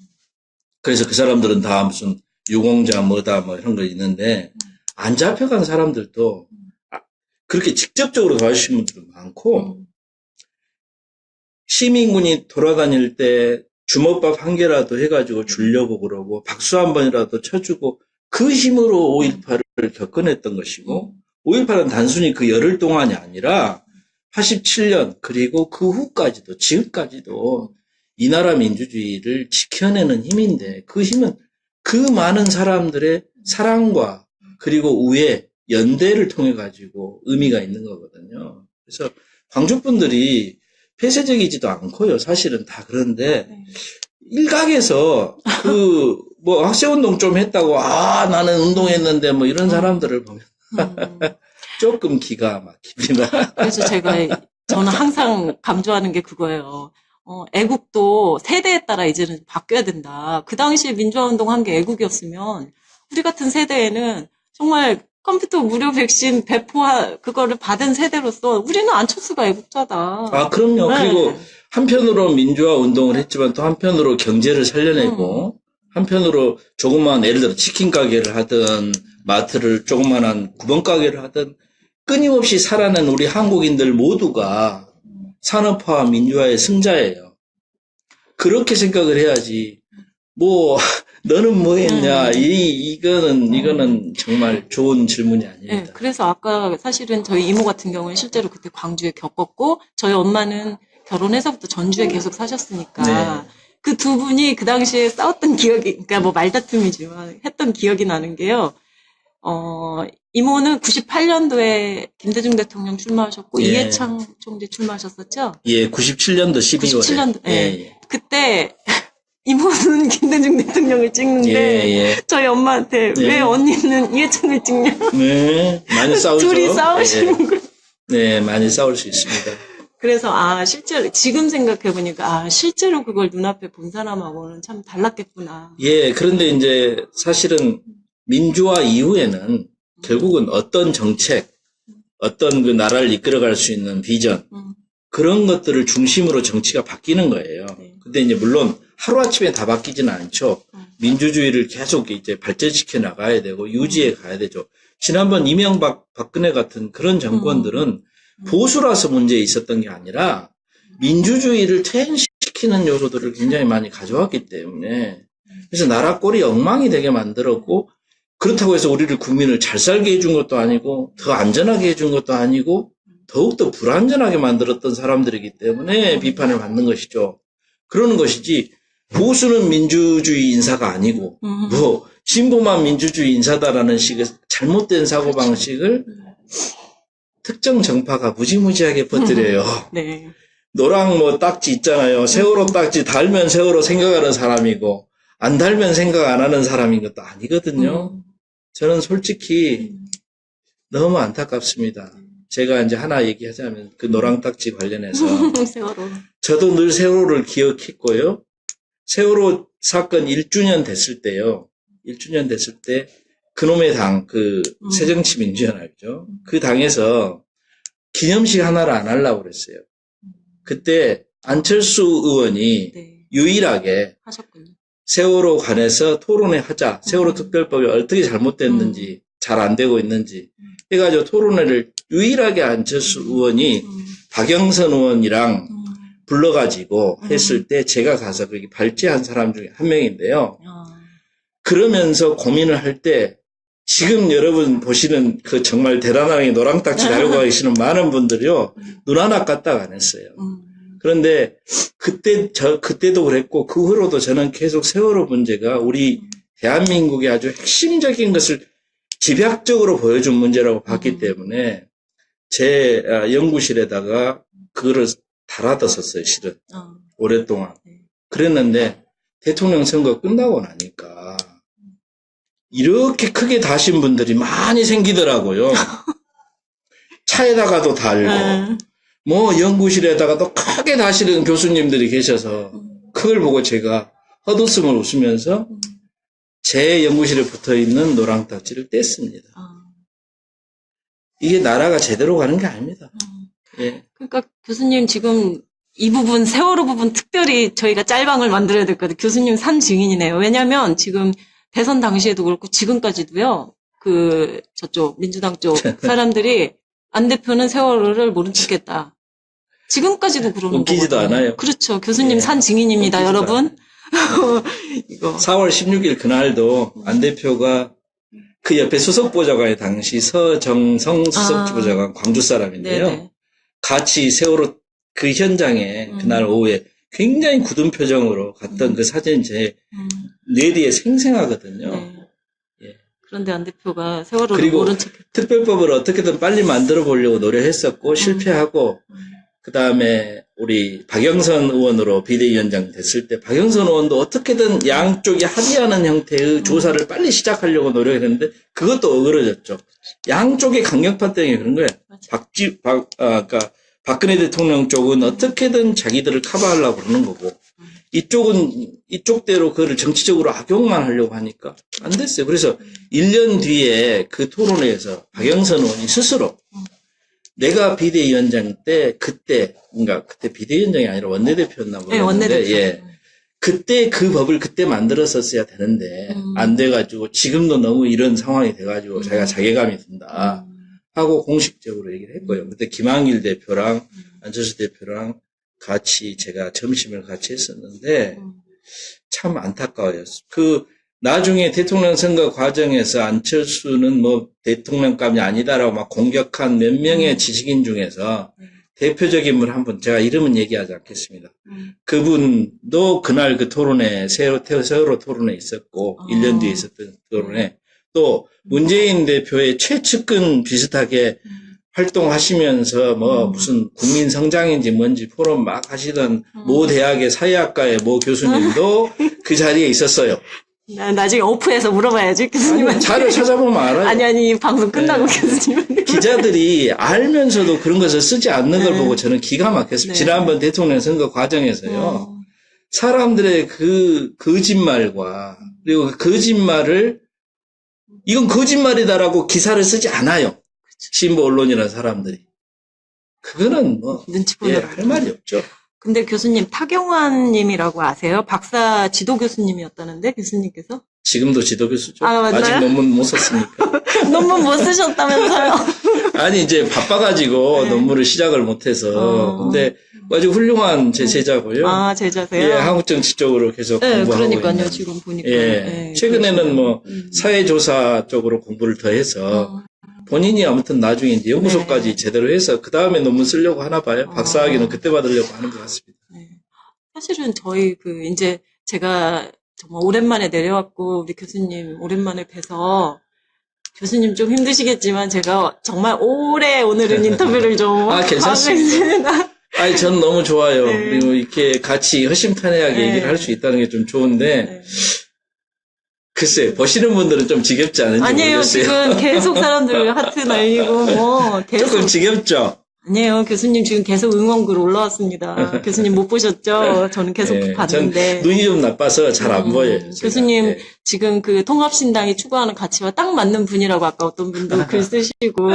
그래서 그 사람들은 다 무슨 유공자 뭐다 뭐 이런 거 있는데 안 잡혀간 사람들도 그렇게 직접적으로 도와주신 분들도 많고 시민군이 돌아다닐 때 주먹밥 한 개라도 해가지고 주려고 그러고 박수 한 번이라도 쳐주고 그 힘으로 5.18을 겪어냈던 것이고 5.18은 단순히 그 열흘 동안이 아니라 87년 그리고 그 후까지도 지금까지도 이 나라 민주주의를 지켜내는 힘인데 그 힘은 그 많은 사람들의 사랑과 그리고 우애 연대를 통해 가지고 의미가 있는 거거든요. 그래서 광주 분들이 폐쇄적이지도 않고요. 사실은 다 그런데 네. 일각에서 뭐 학생운동 좀 했다고 나는 운동했는데 뭐 이런 사람들을 보면 음. 조금 기가 막힙니다. 그래서 저는 항상 강조하는 게 그거예요. 애국도 세대에 따라 이제는 바뀌어야 된다. 그 당시에 민주화운동 한 게 애국이었으면 우리 같은 세대에는 정말 컴퓨터 무료 백신 그거를 받은 세대로서 우리는 안철수가 애국자다. 그럼요. 네. 그리고 한편으로 민주화 운동을 했지만 또 한편으로 경제를 살려내고 한편으로 조그만 예를 들어 치킨 가게를 하든 마트를 조그만한 구멍가게를 하든 끊임없이 살아낸 우리 한국인들 모두가 산업화와 민주화의 승자예요. 그렇게 생각을 해야지. 뭐 너는 뭐 했냐? 이거는 정말 좋은 질문이 아닙니다. 네, 그래서 아까 사실은 저희 이모 같은 경우는 실제로 그때 광주에 겪었고 저희 엄마는 결혼해서부터 전주에 계속 사셨으니까 네. 그 두 분이 그 당시에 싸웠던 기억이, 그러니까 뭐 말다툼이지만 했던 기억이 나는 게요. 이모는 98년도에 김대중 대통령 출마하셨고 예. 이해창 총재 출마하셨었죠? 예, 97년도 12월에. 97년도, 예, 예. 그때 이모는 김대중 대통령을 찍는데 예. 저희 엄마한테 예. 왜 언니는 이해창을 찍냐? 네, 많이 싸우죠. 둘이 싸우시는 거. 네, 많이 싸울 수 있습니다. 그래서 실제로 지금 생각해 보니까 실제로 그걸 눈앞에 본 사람하고는 참 달랐겠구나. 예, 그런데 이제 사실은 민주화 이후에는 결국은 어떤 정책, 어떤 그 나라를 이끌어갈 수 있는 비전, 그런 것들을 중심으로 정치가 바뀌는 거예요. 네. 근데 이제 물론 하루아침에 다 바뀌지는 않죠. 민주주의를 계속 이제 발전시켜 나가야 되고 유지해 가야 되죠. 지난번 이명박, 박근혜 같은 그런 정권들은 보수라서 문제 있었던 게 아니라 민주주의를 퇴행시키는 요소들을 굉장히 많이 가져왔기 때문에 그래서 나라 꼴이 엉망이 되게 만들었고 그렇다고 해서 우리를 국민을 잘 살게 해준 것도 아니고 더 안전하게 해준 것도 아니고 더욱더 불안전하게 만들었던 사람들이기 때문에 비판을 받는 것이죠. 그러는 것이지 보수는 민주주의 인사가 아니고 뭐 진보만 민주주의 인사다라는 식의 잘못된 사고방식을 특정 정파가 무지무지하게 퍼뜨려요. 네. 노랑 뭐 딱지 있잖아요. 세월호 딱지 달면 세월호 생각하는 사람이고 안 달면 생각 안 하는 사람인 것도 아니거든요. 저는 솔직히 너무 안타깝습니다. 제가 이제 하나 얘기하자면 그 노랑 딱지 관련해서 세월호. 저도 늘 세월호를 기억했고요. 세월호 사건 1주년 됐을 때요. 1주년 됐을 때 그놈의 당, 새정치민주연합이죠. 그 당에서 기념식 하나를 안 하려고 그랬어요. 그때 안철수 의원이 네. 유일하게 하셨군요. 세월호 관해서 토론회 하자. 세월호 특별법이 어떻게 잘못됐는지, 잘 안 되고 있는지 해가지고 토론회를 유일하게 안철수 의원이 박영선 의원이랑 불러가지고 했을 때 제가 가서 거기 발제한 사람 중에 한 명인데요. 그러면서 고민을 할 때 지금 여러분 보시는 그 정말 대단하게 노랑딱지 달고 계시는 많은 분들이요. 눈 하나 까딱 안 했어요. 그런데 그때도 그랬고 그 후로도 저는 계속 세월호 문제가 우리 대한민국의 아주 핵심적인 것을 집약적으로 보여준 문제라고 봤기 때문에 제 연구실에다가 그거를 달아뒀었어요, 실은. 오랫동안. 그랬는데 대통령 선거 끝나고 나니까 이렇게 크게 다신 분들이 많이 생기더라고요. 차에다가도 달고 뭐 연구실에다가도 크게 다시는 교수님들이 계셔서 그걸 보고 제가 헛웃음을 웃으면서 제 연구실에 붙어있는 노랑딱지를 뗐습니다. 이게 나라가 제대로 가는 게 아닙니다. 예. 그러니까 교수님 지금 이 부분 세월호 부분 특별히 저희가 짤방을 만들어야 될 것 같아요. 교수님 산 증인이네요. 왜냐하면 지금 대선 당시에도 그렇고 지금까지도요. 저쪽 민주당 쪽 사람들이 안 대표는 세월호를 모른 척했다. 지금까지도 그러는 웃기지도 거거든요. 않아요. 그렇죠. 교수님 예. 산 증인입니다, 웃기지도 여러분. 이거. 4월 16일 그날도 안 대표가 그 옆에 수석보좌관이 당시 서정성 수석보좌관 광주 사람인데요. 네네. 같이 세월호 그 현장에 그날 오후에 굉장히 굳은 표정으로 갔던 그 사진 제 뇌리에 생생하거든요. 네. 예. 그런데 안 대표가 세월호를 그리고 모른 척. 특별법을 어떻게든 빨리 만들어 보려고 노력했었고 실패하고 그다음에 우리 박영선 의원으로 비대위원장 됐을 때 박영선 의원도 어떻게든 양쪽이 합의하는 형태의 조사를 빨리 시작하려고 노력했는데 그것도 어그러졌죠. 양쪽의 강경파 때문에 그런 거예요. 그러니까 박근혜 대통령 쪽은 어떻게든 자기들을 커버하려고 그러는 거고 이쪽은 이쪽대로 그거를 정치적으로 악용만 하려고 하니까 안 됐어요. 그래서 1년 뒤에 그 토론회에서 박영선 의원이 스스로 내가 비대위원장 때 그때 비대위원장이 아니라 원내대표였나 모르겠는데 네, 원내대표. 예. 그때 그 법을 그때 만들었었어야 되는데 안 돼가지고 지금도 너무 이런 상황이 돼가지고 자기가 자괴감이 든다 하고 공식적으로 얘기를 했고요. 그때 김한길 대표랑 안철수 대표랑 같이 제가 점심을 같이 했었는데 참 안타까워요. 나중에 대통령 선거 과정에서 안철수는 뭐 대통령감이 아니다라고 막 공격한 몇 명의 지식인 중에서 대표적인 분 한 분, 제가 이름은 얘기하지 않겠습니다. 그분도 그날 그 토론회, 세월호 토론회 있었고, 1년 뒤에 있었던 토론회, 또 문재인 대표의 최측근 비슷하게 활동하시면서 뭐 무슨 국민 성장인지 뭔지 포럼 막 하시던 모 대학의 사회학과의 모 교수님도 그 자리에 있었어요. 나중에 오프해서 물어봐야지, 교수님한테. 아니, 자료 찾아보면 알아요. 아니, 방송 끝나고 네. 교수님한테. 기자들이 알면서도 그런 것을 쓰지 않는 걸 보고 저는 기가 막혔습니다. 네. 지난번 대통령 선거 과정에서요. 사람들의 그 거짓말과 그리고 그 거짓말을 이건 거짓말이다라고 기사를 쓰지 않아요. 신보 언론이라는 사람들이. 그거는 뭐 눈치 보느라. 할 말이 없죠. 근데 교수님, 타경환 님이라고 아세요? 박사 지도 교수님이었다는데, 교수님께서? 지금도 지도 교수죠. 아, 맞아요? 아직 논문 못 썼으니까. 논문 못 쓰셨다면서요? 아니 이제 바빠가지고 네. 논문을 시작을 못해서 근데 아주 훌륭한 제 제자고요. 아, 제자세요? 예, 한국 정치 쪽으로 계속 네, 공부하고 그러니까요, 있는. 지금 보니까. 예, 네, 최근에는 그러시구나. 뭐 사회조사 쪽으로 공부를 더 해서 본인이 아무튼 나중에 이제 연구소까지 네. 제대로 해서 그 다음에 논문 쓰려고 하나 봐요. 박사학위는 그때 받으려고 하는 것 같습니다. 네. 사실은 저희 이제 제가 정말 오랜만에 내려왔고, 우리 교수님 오랜만에 뵈서, 교수님 좀 힘드시겠지만, 제가 정말 오래 오늘은 인터뷰를 좀. 아, 괜찮습니다. 하겠습니다. 아니, 전 너무 좋아요. 네. 그리고 이렇게 같이 허심탄회하게 네. 얘기를 할 수 있다는 게 좀 좋은데, 네. 글쎄, 보시는 분들은 좀 지겹지 않은지 아니에요, 모르겠어요. 지금 계속 사람들 하트 날리고, 뭐, 계속. 조금 지겹죠? 아니에요, 교수님 지금 계속 응원글 올라왔습니다. 교수님 못 보셨죠? 저는 계속 네, 봤는데. 전 눈이 좀 나빠서 잘 안 보여요. 제가. 교수님, 네. 지금 그 통합신당이 추구하는 가치와 딱 맞는 분이라고 아까 어떤 분도 글 쓰시고,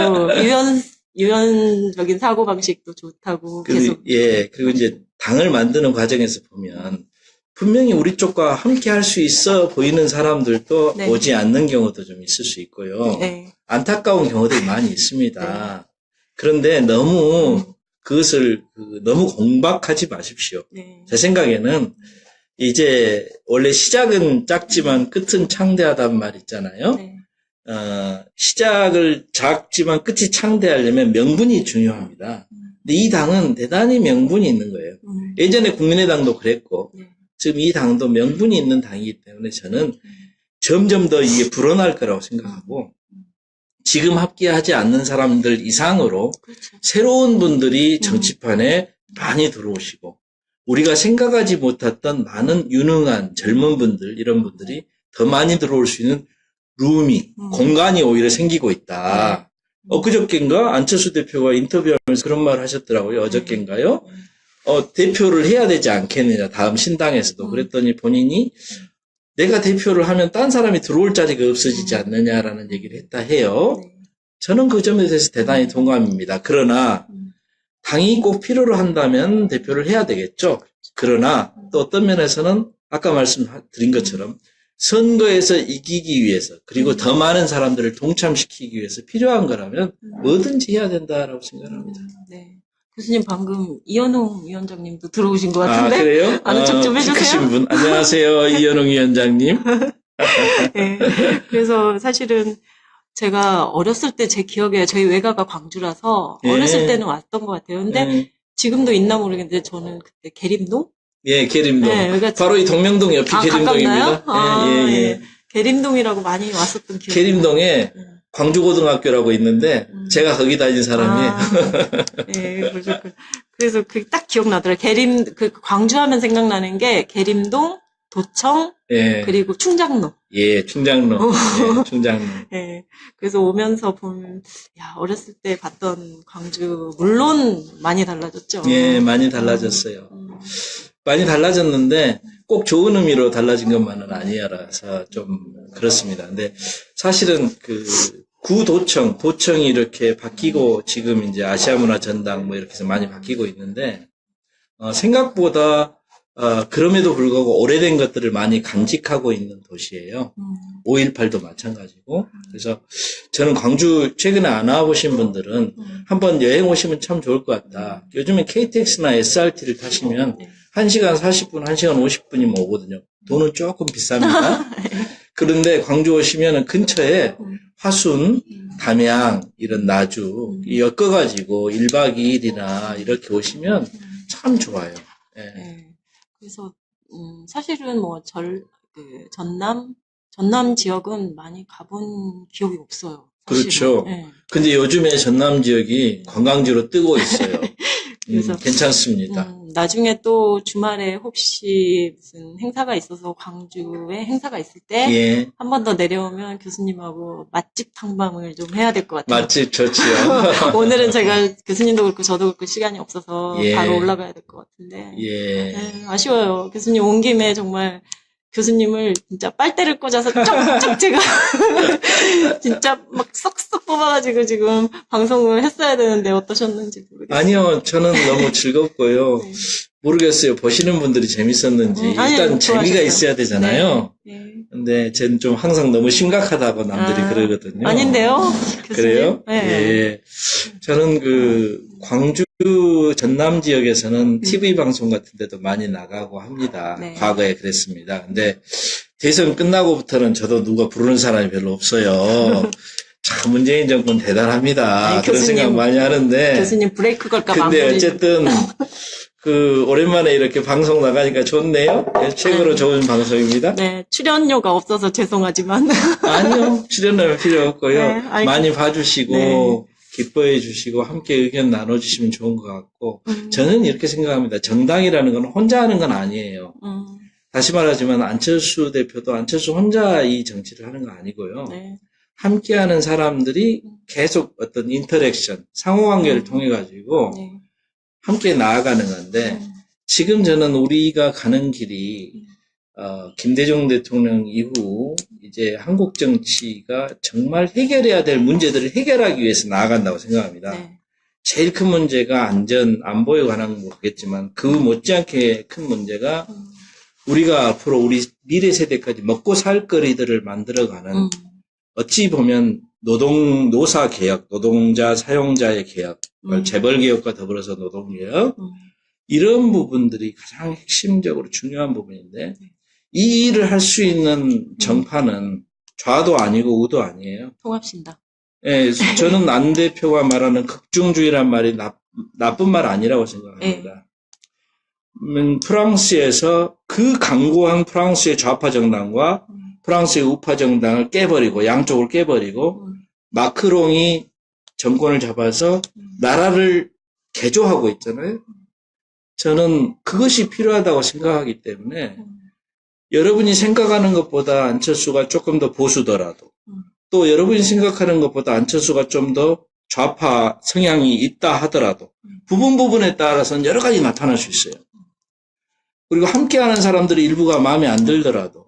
유연적인 사고방식도 좋다고 계속. 그리고 이제 당을 만드는 과정에서 보면, 분명히 우리 쪽과 함께 할 수 있어 보이는 사람들도 네. 오지 않는 경우도 좀 있을 수 있고요. 네. 안타까운 경우들이 많이 있습니다. 그런데 너무 그것을 너무 공박하지 마십시오. 네. 제 생각에는 이제 원래 시작은 작지만 끝은 창대하단 말 있잖아요. 네. 시작을 작지만 끝이 창대하려면 명분이 중요합니다. 근데 이 당은 대단히 명분이 있는 거예요. 예전에 국민의당도 그랬고 네. 지금 이 당도 명분이 있는 당이기 때문에 저는 점점 더 이게 불어날 거라고 생각하고 지금 합기하지 않는 사람들 이상으로 그렇죠. 새로운 분들이 정치판에 많이 들어오시고 우리가 생각하지 못했던 많은 유능한 젊은 분들 이런 분들이 더 많이 들어올 수 있는 룸이 공간이 오히려 생기고 있다. 엊그저께인가 안철수 대표가 인터뷰하면서 그런 말을 하셨더라고요. 어저께인가요? 대표를 해야 되지 않겠느냐. 다음 신당에서도. 그랬더니 본인이 내가 대표를 하면 딴 사람이 들어올 자리가 없어지지 않느냐라는 얘기를 했다 해요. 저는 그 점에 대해서 대단히 동감입니다. 그러나 당이 꼭 필요로 한다면 대표를 해야 되겠죠. 그러나 또 어떤 면에서는 아까 말씀드린 것처럼 선거에서 이기기 위해서 그리고 더 많은 사람들을 동참시키기 위해서 필요한 거라면 뭐든지 해야 된다라고 생각합니다. 네. 교수님 방금 이현웅 위원장님도 들어오신 것 같은데. 아, 그래요? 아는 척 좀 해주세요. 크신 분. 안녕하세요. 이현웅 위원장님. 네. 그래서 사실은 제가 어렸을 때 제 기억에 저희 외가가 광주라서 예. 어렸을 때는 왔던 것 같아요. 근데 지금도 있나 모르겠는데 저는 그때 계림동? 예, 계림동. 네, 그러니까 바로 이 동명동 옆이 계림동입니다. 가깝나요? 예. 계림동이라고 많이 왔었던 기억이 계림동에 나요. 광주고등학교라고 있는데 제가 거기 다닌 사람이에요. 네, 그러셨군. 그래서 그 딱 기억나더라고요. 광주하면 생각나는 게 계림동, 도청, 예, 그리고 충장로. 예, 충장로, 예, 충장로. 예. 그래서 오면서 보면, 야, 어렸을 때 봤던 광주, 물론 많이 달라졌죠. 예, 많이 달라졌어요. 음. 많이 달라졌는데 꼭 좋은 의미로 달라진 것만은 아니라서 좀 그렇습니다. 근데 사실은 그 도청이 이렇게 바뀌고 지금 이제 아시아문화전당 뭐 이렇게 해서 많이 바뀌고 있는데 생각보다 그럼에도 불구하고 오래된 것들을 많이 간직하고 있는 도시예요. 5.18도 마찬가지고. 그래서 저는 광주 최근에 안 와보신 분들은 한번 여행 오시면 참 좋을 것 같다. 요즘에 KTX나 SRT를 타시면 1시간 40분, 1시간 50분이면 오거든요. 돈은 조금 비쌉니다. 그런데 광주 오시면 근처에 화순, 담양, 이런 나주 엮어가지고 1박 2일이나 이렇게 오시면 참 좋아요. 예. 네. 그래서 사실은 뭐 전남 지역은 많이 가본 기억이 없어요. 사실은. 그렇죠. 네. 근데 요즘에 전남 지역이 관광지로 뜨고 있어요. 그래서 괜찮습니다. 나중에 또 주말에 혹시 무슨 행사가 있어서 광주에 행사가 있을 때 예. 한 번 더 내려오면 교수님하고 맛집 탐방을 좀 해야 될 것 같아요. 맛집 좋지요. 오늘은 제가 교수님도 그렇고 저도 그렇고 시간이 없어서 예. 바로 올라가야 될 것 같은데. 예. 네, 아쉬워요. 교수님 온 김에 정말 교수님을 진짜 빨대를 꽂아서 쪽쪽 제가 진짜 막 쏙쏙 뽑아가지고 지금 방송을 했어야 되는데 어떠셨는지 모르겠어요. 아니요, 저는 너무 즐겁고요. 네. 모르겠어요. 보시는 분들이 재밌었는지. 아니요, 일단 재미가 좋아하셨어요. 있어야 되잖아요. 네. 네. 근데 쟤는 좀 항상 너무 심각하다고 남들이 그러거든요. 아닌데요, 교수님? 그래요? 네. 예. 저는 그 광주 전남 지역에서는 TV 방송 같은 데도 많이 나가고 합니다. 네. 과거에 그랬습니다. 근데 대선 끝나고부터는 저도 누가 부르는 사람이 별로 없어요. 참 문재인 정권 대단합니다. 아니, 그런 교수님, 생각 많이 하는데. 교수님 브레이크 걸까 봐. 근데 어쨌든 그 오랜만에 이렇게 방송 나가니까 좋네요. 예, 최고로 좋은 방송입니다. 네, 출연료가 없어서 죄송하지만. 아니요, 출연료 필요 없고요. 네, 많이 봐주시고 네. 기뻐해 주시고 함께 의견 나눠주시면 좋은 것 같고 저는 이렇게 생각합니다. 정당이라는 건 혼자 하는 건 아니에요. 다시 말하지만 안철수 대표도 안철수 혼자 이 정치를 하는 거 아니고요. 네. 함께하는 사람들이 계속 어떤 인터랙션, 상호관계를 통해 가지고 네. 함께 나아가는 건데 지금 저는 우리가 가는 길이 김대중 대통령 이후 이제 한국 정치가 정말 해결해야 될 문제들을 해결하기 위해서 나아간다고 생각합니다. 네. 제일 큰 문제가 안보에 관한 거겠지만 그 못지않게 큰 문제가 우리가 앞으로 우리 미래 세대까지 먹고 살 거리들을 만들어가는 어찌 보면 노사 개혁, 노동자 사용자의 개혁, 재벌 개혁과 더불어서 노동 개혁 이런 부분들이 가장 핵심적으로 중요한 부분인데 이 일을 할 수 있는 정파는 좌도 아니고 우도 아니에요. 통합신당. 예, 저는 안 대표가 말하는 극중주의란 말이 나쁜 말 아니라고 생각합니다. 프랑스에서 그 강고한 프랑스의 좌파 정당과 프랑스의 우파 정당을 깨버리고 양쪽을 깨버리고 마크롱이 정권을 잡아서 나라를 개조하고 있잖아요. 저는 그것이 필요하다고 생각하기 때문에 여러분이 생각하는 것보다 안철수가 조금 더 보수더라도 또 여러분이 생각하는 것보다 안철수가 좀 더 좌파 성향이 있다 하더라도 부분에 따라서는 여러 가지 나타날 수 있어요. 그리고 함께하는 사람들이 일부가 마음에 안 들더라도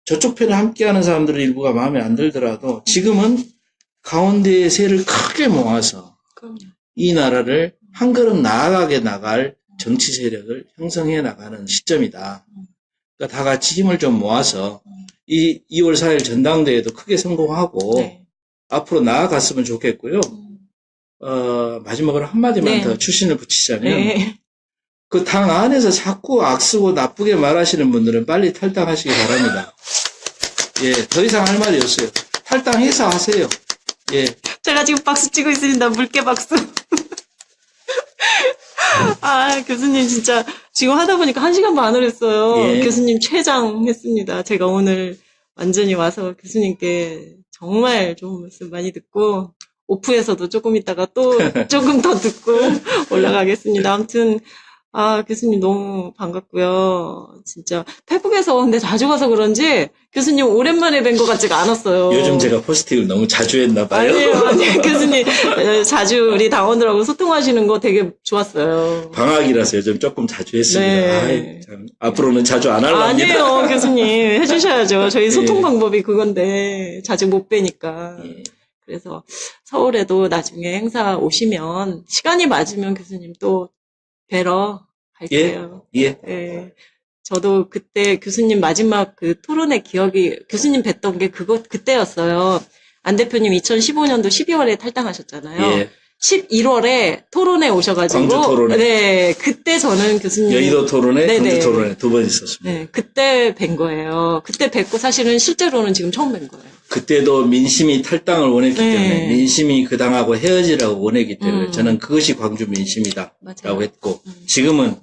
저쪽 편에 함께하는 사람들의 일부가 마음에 안 들더라도 지금은 가운데의 새를 크게 모아서 이 나라를 한 걸음 나아가게 나갈 정치 세력을 형성해 나가는 시점이다. 그러니까 다 같이 힘을 좀 모아서 이 2월 4일 전당대회도 크게 성공하고 네. 앞으로 나아갔으면 좋겠고요. 마지막으로 한마디만 네. 더 출신을 붙이자면 네. 그 당 안에서 자꾸 악쓰고 나쁘게 말하시는 분들은 빨리 탈당하시기 바랍니다. 예, 더 이상 할 말이 없어요. 탈당해서 하세요. 예. 제가 지금 박수 치고 있습니다. 물개 박수. 아, 교수님 진짜 지금 하다 보니까 1시간 반을 했어요. 예. 교수님 최장 했습니다. 제가 오늘 완전히 와서 교수님께 정말 좋은 말씀 많이 듣고, 오프에서도 조금 있다가 또 조금 더 듣고 올라가겠습니다. 아무튼, 교수님 너무 반갑고요. 진짜, 페북에서 근데 자주 가서 그런지 교수님 오랜만에 뵌 것 같지가 않았어요. 요즘 제가 포스팅을 너무 자주 했나 봐요. 아니에요. 교수님 자주 우리 당원들하고 소통하시는 거 되게 좋았어요. 방학이라서 요즘 조금 자주 했습니다. 네. 아이, 참, 앞으로는 자주 안 하려합니다. 아니에요, 교수님. 해주셔야죠. 저희 소통 예. 방법이 그건데, 자주 못 뵈니까. 예. 그래서 서울에도 나중에 행사 오시면, 시간이 맞으면 교수님 또 뵈러 갈게요. 예. 예. 저도 그때 교수님 마지막 그 토론회 기억이, 교수님 뵀던 게 그때였어요. 안 대표님 2015년도 12월에 탈당하셨잖아요. 예. 11월에 토론회 오셔가지고. 광주 토론회. 네. 그때 저는 교수님. 여의도 토론회, 네네. 광주 토론회 두 번 있었습니다. 네, 그때 뵌 거예요. 그때 뵙고 사실은 실제로는 지금 처음 뵌 거예요. 그때도 민심이 탈당을 원했기 네. 때문에 민심이 그 당하고 헤어지라고 원했기 때문에 저는 그것이 광주 민심이다라고 맞아요. 했고 지금은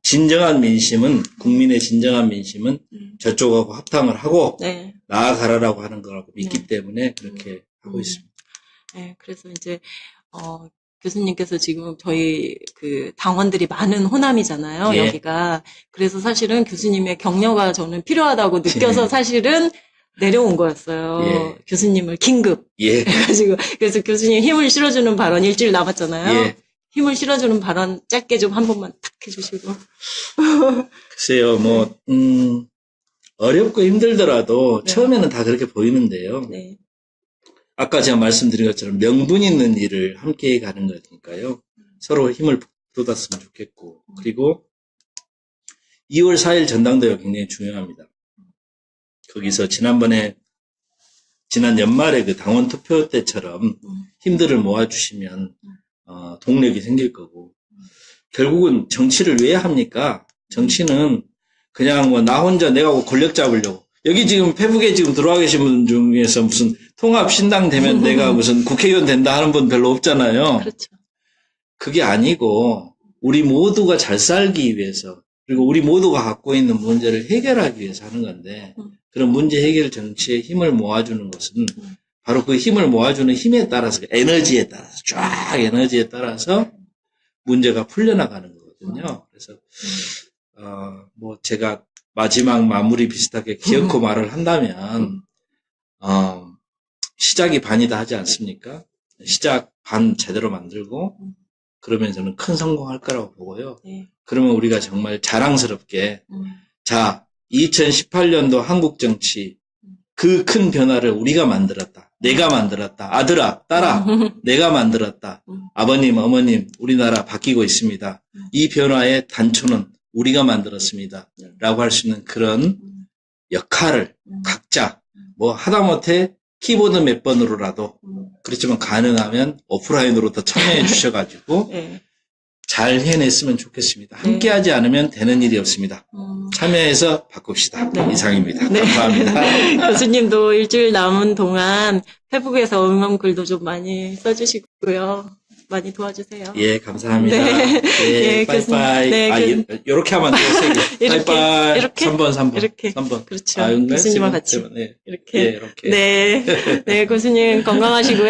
진정한 민심은 국민의 진정한 민심은 저쪽하고 합당을 하고 네. 나아가라라고 하는 거라고 믿기 네. 때문에 그렇게 하고 있습니다. 네, 그래서 이제, 교수님께서 지금 저희 그 당원들이 많은 호남이잖아요, 예. 여기가. 그래서 사실은 교수님의 격려가 저는 필요하다고 느껴서 예. 사실은 내려온 거였어요. 예. 교수님을 긴급. 예. 해가지고. 그래서 교수님 힘을 실어주는 발언 일주일 남았잖아요. 예. 힘을 실어주는 발언 짧게 좀 한 번만 탁 해주시고. 글쎄요, 어렵고 힘들더라도 네. 처음에는 다 그렇게 보이는데요. 네. 아까 제가 말씀드린 것처럼 명분 있는 일을 함께 가는 거니까요. 서로 힘을 돋았으면 좋겠고. 그리고 2월 4일 전당대회가 굉장히 중요합니다. 거기서 지난 연말에 그 당원 투표 때처럼 힘들을 모아주시면, 동력이 생길 거고. 결국은 정치를 왜 합니까? 정치는 그냥 나 혼자 내가 권력 잡으려고. 여기 지금 페북에 지금 들어와 계신 분 중에서 무슨 통합신당 되면 내가 무슨 국회의원 된다 하는 분 별로 없잖아요. 그렇죠. 그게 아니고 우리 모두가 잘 살기 위해서 그리고 우리 모두가 갖고 있는 문제를 해결하기 위해서 하는 건데 그런 문제 해결 정치에 힘을 모아주는 것은 바로 그 힘을 모아주는 힘에 따라서 에너지에 따라서 쫙 에너지에 따라서 문제가 풀려나가는 거거든요. 그래서 제가 마지막 마무리 비슷하게 기어코 말을 한다면, 시작이 반이다 하지 않습니까? 시작 반 제대로 만들고, 그러면 저는 큰 성공할 거라고 보고요. 네. 그러면 우리가 정말 자랑스럽게, 자, 2018년도 한국 정치, 그 큰 변화를 우리가 만들었다. 내가 만들었다. 아들아, 딸아, 내가 만들었다. 아버님, 어머님, 우리나라 바뀌고 있습니다. 이 변화의 단초는 우리가 만들었습니다. 라고 할 수 있는 그런 역할을 각자 하다못해 키보드 몇 번으로라도 그렇지만 가능하면 오프라인으로 더 참여해 주셔가지고 네. 잘 해냈으면 좋겠습니다. 네. 함께하지 않으면 되는 일이 없습니다. 참여해서 바꿉시다. 네. 이상입니다. 네. 감사합니다. 교수님도 일주일 남은 동안 페북에서 응원글도 좀 많이 써주시고요. 많이 도와주세요. 예, 감사합니다. 네. 예, 예, 교수님. 빠이빠이. 네, 요렇게 하면 돼요, 세 개. 이렇게, 빠이빠이. 이렇게? 3번. 이렇게. 3번. 그렇죠. 교수님과 같이. 네. 이렇게. 예, 이렇게. 네. 네, 교수님 건강하시고요.